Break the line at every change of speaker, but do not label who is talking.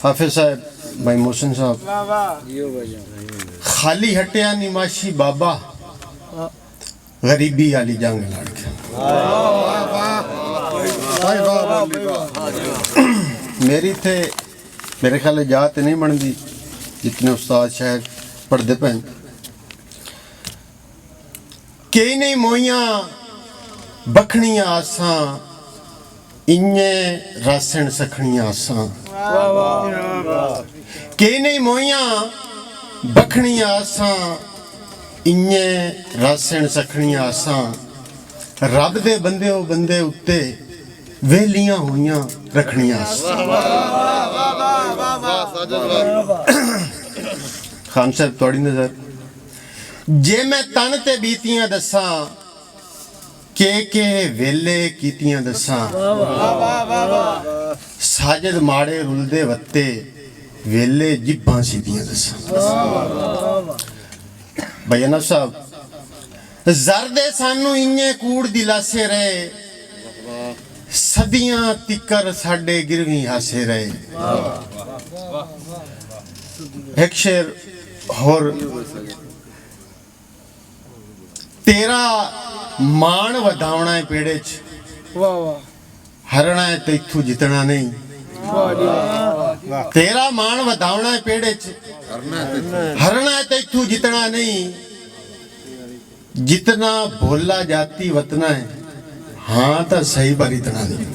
हाफिज साहब भाई मोहसिन साहब खाली हटिया निमाशी बाबा गरीबी वाली जंग लड़ के मेरी थे मेरे ख्याल जात नहीं बनती जितने उस्ताद शायद पढ़ते पे कई नहीं मोइयां बखनियां आसां इन्ने रासण सखनियां आसां कई नहीं मोइयां बखनियां आसां इन्ने रासण सखनियां आसां रब दे बंदे ओ बंदे उत्ते वेलियां हुइयां रखनियां आसां। खान साहब थोड़ी नजर जे मैं तन ते बीतियां दसां के वेले कीतियां दसां साजिद माड़े रुलदे वत्ते वेले जिब्बां सीधियां दसां। भैया साहब जरदे सानू इन्ने कूड़ दिलासे रहे सदियां तिकर साडे गिरवी हासे रहे। एक शेर होर तेरा मान वधावना है पेड़े च हरना है तो इथू जितना नहीं तेरा मान वधावना है पेड़े च हरना है तो इथू जितना नहीं जितना भोला जाती वतना है हाँ तो सही पर इतना नहीं।